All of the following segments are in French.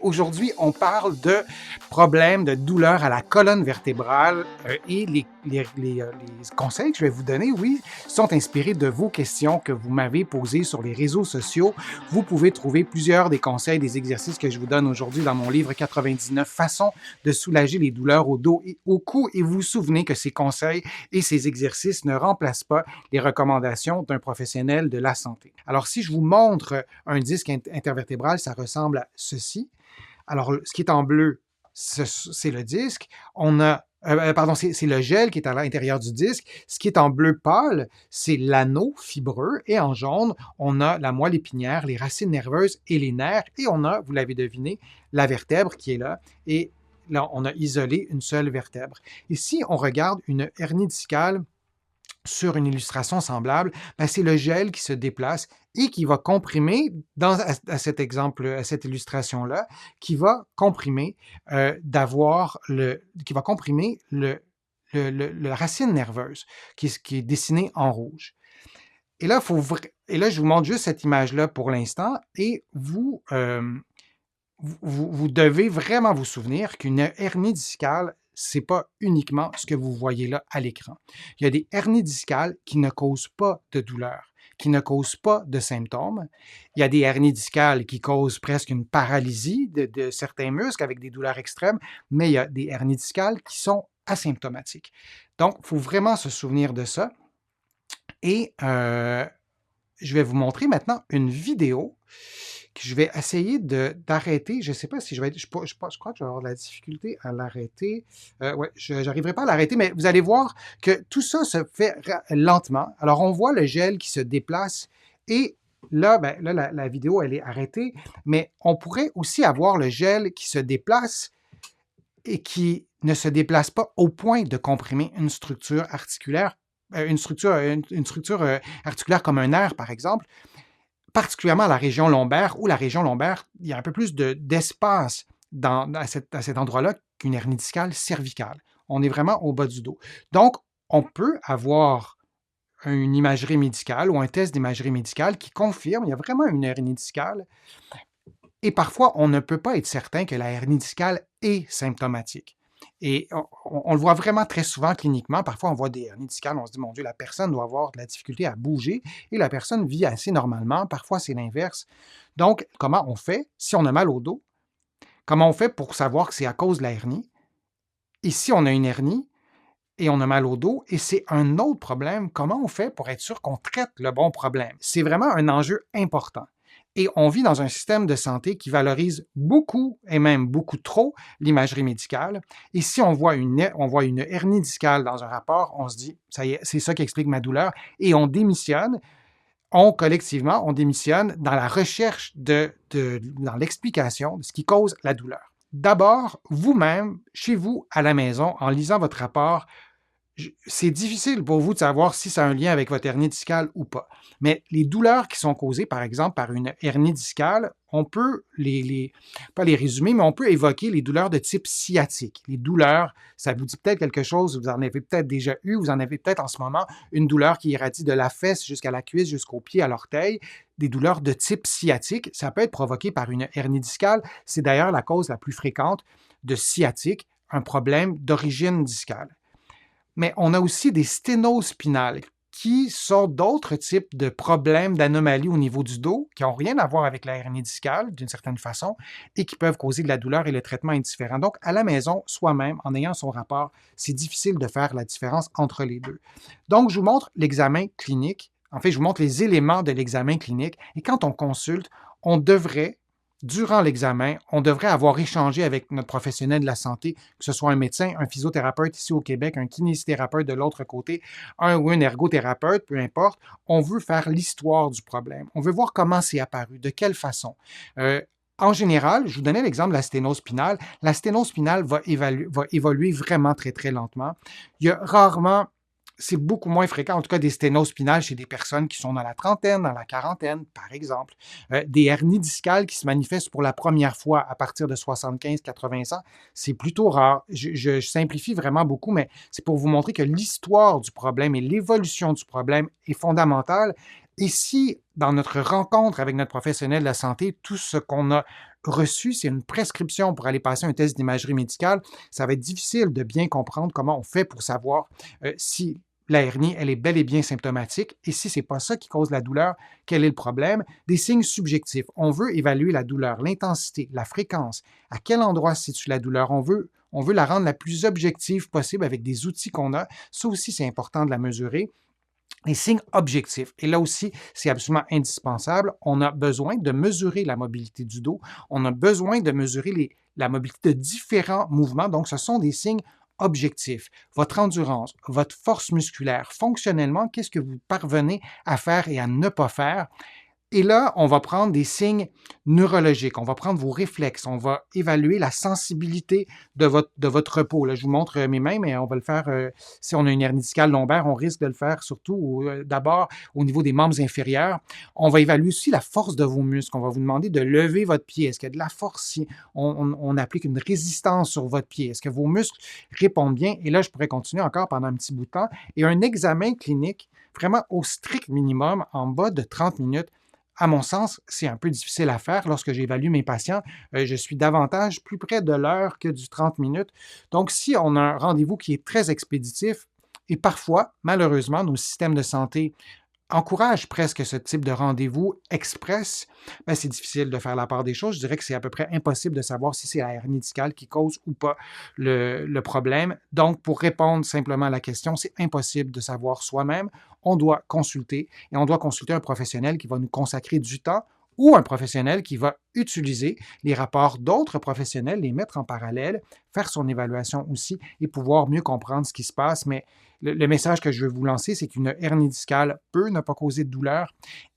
Aujourd'hui, on parle de problèmes de douleur à la colonne vertébrale et les conseils que je vais vous donner, oui, sont inspirés de vos questions que vous m'avez posées sur les réseaux sociaux. Vous pouvez trouver plusieurs des conseils, des exercices que je vous donne aujourd'hui dans mon livre 99 façons de soulager les douleurs au dos et au cou. Et vous vous souvenez que ces conseils et ces exercices ne remplacent pas les recommandations d'un professionnel de la santé. Alors, si je vous montre un disque intervertébral, ça ressemble à ceci. Alors, ce qui est en bleu, c'est le disque. On a, pardon, c'est le gel qui est à l'intérieur du disque. Ce qui est en bleu pâle, c'est l'anneau fibreux. Et en jaune, on a la moelle épinière, les racines nerveuses et les nerfs. Et on a, vous l'avez deviné, la vertèbre qui est là. Et là, on a isolé une seule vertèbre. Et si on regarde une hernie discale sur une illustration semblable, ben c'est le gel qui se déplace et qui va comprimer, à cet exemple, à cette illustration-là, qui va comprimer qui va comprimer la racine nerveuse qui est dessinée en rouge. Et là, et là, je vous montre juste cette image-là pour l'instant et vous devez vraiment vous souvenir qu'une hernie discale, c'est pas uniquement ce que vous voyez là à l'écran. Il y a des hernies discales qui ne causent pas de douleur, qui ne causent pas de symptômes. Il y a des hernies discales qui causent presque une paralysie de certains muscles avec des douleurs extrêmes, mais il y a des hernies discales qui sont asymptomatiques. Donc, il faut vraiment se souvenir de ça. Et je vais vous montrer maintenant une vidéo que je vais essayer d'arrêter. Je ne sais pas si je vais être. Je crois que je vais avoir de la difficulté à l'arrêter. Ouais, je n'arriverai pas à l'arrêter, mais vous allez voir que tout ça se fait lentement. Alors, on voit le gel qui se déplace et là, ben, là la vidéo, elle est arrêtée, mais on pourrait aussi avoir le gel qui se déplace et qui ne se déplace pas au point de comprimer une structure articulaire, une structure articulaire comme un nerf, par exemple, particulièrement la région lombaire, où la région lombaire, il y a un peu plus d'espace à cet endroit-là qu'une hernie discale cervicale. On est vraiment au bas du dos. Donc, on peut avoir une imagerie médicale ou un test d'imagerie médicale qui confirme qu'il y a vraiment une hernie discale. Et parfois, on ne peut pas être certain que la hernie discale est symptomatique. Et on le voit vraiment très souvent cliniquement. Parfois, on voit des hernies discales, on se dit, mon Dieu, la personne doit avoir de la difficulté à bouger et la personne vit assez normalement. Parfois, c'est l'inverse. Donc, comment on fait si on a mal au dos? Comment on fait pour savoir que c'est à cause de la hernie? Et si on a une hernie et on a mal au dos et c'est un autre problème, comment on fait pour être sûr qu'on traite le bon problème? C'est vraiment un enjeu important. Et on vit dans un système de santé qui valorise beaucoup, et même beaucoup trop, l'imagerie médicale. Et si on voit une hernie discale dans un rapport, on se dit, ça y est, c'est ça qui explique ma douleur, et on démissionne. Collectivement, on démissionne dans la recherche dans l'explication de ce qui cause la douleur. D'abord, vous-même, chez vous, à la maison, en lisant votre rapport, c'est difficile pour vous de savoir si ça a un lien avec votre hernie discale ou pas. Mais les douleurs qui sont causées, par exemple, par une hernie discale, on peut pas les résumer, mais on peut évoquer les douleurs de type sciatique. Les douleurs, ça vous dit peut-être quelque chose, vous en avez peut-être déjà eu, vous en avez peut-être en ce moment une douleur qui irradie de la fesse jusqu'à la cuisse, jusqu'au pied, à l'orteil. Des douleurs de type sciatique, ça peut être provoqué par une hernie discale. C'est d'ailleurs la cause la plus fréquente de sciatique, un problème d'origine discale. Mais on a aussi des sténoses spinales qui sont d'autres types de problèmes, d'anomalies au niveau du dos, qui n'ont rien à voir avec la hernie discale, d'une certaine façon, et qui peuvent causer de la douleur et le traitement est différent. Donc, à la maison, soi-même, en ayant son rapport, c'est difficile de faire la différence entre les deux. Donc, je vous montre l'examen clinique. En fait, je vous montre les éléments de l'examen clinique. Et quand on consulte, on devrait durant l'examen, on devrait avoir échangé avec notre professionnel de la santé, que ce soit un médecin, un physiothérapeute ici au Québec, un kinésithérapeute de l'autre côté, un ou une ergothérapeute, peu importe. On veut faire l'histoire du problème. On veut voir comment c'est apparu, de quelle façon. En général, je vous donnais l'exemple de la sténose spinale. La sténose spinale va évoluer vraiment très, très lentement. Il y a rarement c'est beaucoup moins fréquent, en tout cas des sténoses spinales chez des personnes qui sont dans la trentaine, dans la quarantaine, par exemple. Des hernies discales qui se manifestent pour la première fois à partir de 75-80 ans, c'est plutôt rare. Je simplifie vraiment beaucoup, mais c'est pour vous montrer que l'histoire du problème et l'évolution du problème est fondamentale Et si, dans notre rencontre avec notre professionnel de la santé, tout ce qu'on a reçu, c'est une prescription pour aller passer un test d'imagerie médicale, ça va être difficile de bien comprendre comment on fait pour savoir si la hernie, elle est bel et bien symptomatique. Et si ce n'est pas ça qui cause la douleur, quel est le problème? Des signes subjectifs. On veut évaluer la douleur, l'intensité, la fréquence, à quel endroit se situe la douleur. On veut la rendre la plus objective possible avec des outils qu'on a. Ça aussi, c'est important de la mesurer. Les signes objectifs. Et là aussi, c'est absolument indispensable. On a besoin de mesurer la mobilité du dos. On a besoin de mesurer la mobilité de différents mouvements. Donc, ce sont des signes objectifs. Votre endurance, votre force musculaire, fonctionnellement, qu'est-ce que vous parvenez à faire et à ne pas faire? Et là, on va prendre des signes neurologiques, on va prendre vos réflexes, on va évaluer la sensibilité de votre repos. Là, je vous montre mes mains, mais on va le faire, si on a une hernie discale lombaire, on risque de le faire surtout d'abord au niveau des membres inférieurs. On va évaluer aussi la force de vos muscles. On va vous demander de lever votre pied. Est-ce qu'il y a de la force si on applique une résistance sur votre pied? Est-ce que vos muscles répondent bien? Et là, je pourrais continuer encore pendant un petit bout de temps. Et un examen clinique, vraiment au strict minimum, en bas de 30 minutes, à mon sens, c'est un peu difficile à faire. Lorsque j'évalue mes patients, je suis davantage plus près de l'heure que du 30 minutes. Donc, si on a un rendez-vous qui est très expéditif, et parfois, malheureusement, nos systèmes de santé encouragent presque ce type de rendez-vous express, ben c'est difficile de faire la part des choses. Je dirais que c'est à peu près impossible de savoir si c'est la hernie discale qui cause ou pas le problème. Donc, pour répondre simplement à la question, c'est impossible de savoir soi-même. On doit consulter et on doit consulter un professionnel qui va nous consacrer du temps ou un professionnel qui va utiliser les rapports d'autres professionnels, les mettre en parallèle, faire son évaluation aussi et pouvoir mieux comprendre ce qui se passe. Mais le message que je veux vous lancer, c'est qu'une hernie discale peut ne pas causer de douleur.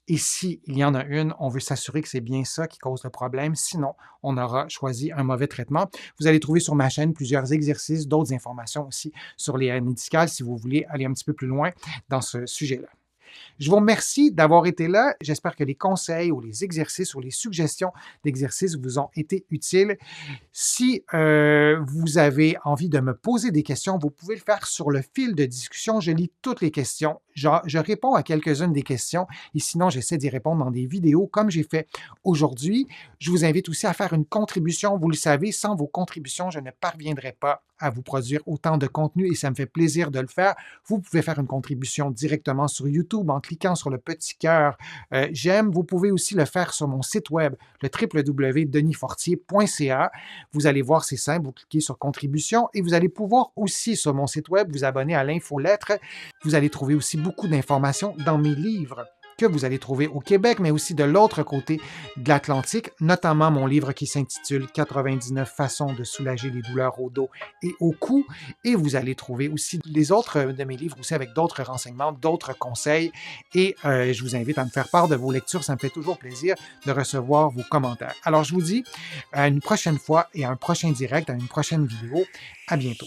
Et s'il y en a une, on veut s'assurer que c'est bien ça qui cause le problème. Sinon, on aura choisi un mauvais traitement. Vous allez trouver sur ma chaîne plusieurs exercices, d'autres informations aussi sur les hernies discales si vous voulez aller un petit peu plus loin dans ce sujet-là. Je vous remercie d'avoir été là. J'espère que les conseils ou les exercices ou les suggestions d'exercices vous ont été utiles. Si vous avez envie de me poser des questions, vous pouvez le faire sur le fil de discussion. Je lis toutes les questions. Je réponds à quelques-unes des questions et sinon, j'essaie d'y répondre dans des vidéos comme j'ai fait aujourd'hui. Je vous invite aussi à faire une contribution. Vous le savez, sans vos contributions, je ne parviendrai pas à vous produire autant de contenu et ça me fait plaisir de le faire. Vous pouvez faire une contribution directement sur YouTube en cliquant sur le petit cœur j'aime. Vous pouvez aussi le faire sur mon site web, le www.denisfortier.ca. Vous allez voir, c'est simple, vous cliquez sur contribution et vous allez pouvoir aussi sur mon site web vous abonner à l'infolettre. Vous allez trouver aussi beaucoup d'informations dans mes livres que vous allez trouver au Québec, mais aussi de l'autre côté de l'Atlantique, notamment mon livre qui s'intitule « 99 façons de soulager les douleurs au dos et au cou ». Et vous allez trouver aussi les autres de mes livres aussi avec d'autres renseignements, d'autres conseils. Et je vous invite à me faire part de vos lectures. Ça me fait toujours plaisir de recevoir vos commentaires. Alors, je vous dis à une prochaine fois et à un prochain direct, à une prochaine vidéo. À bientôt.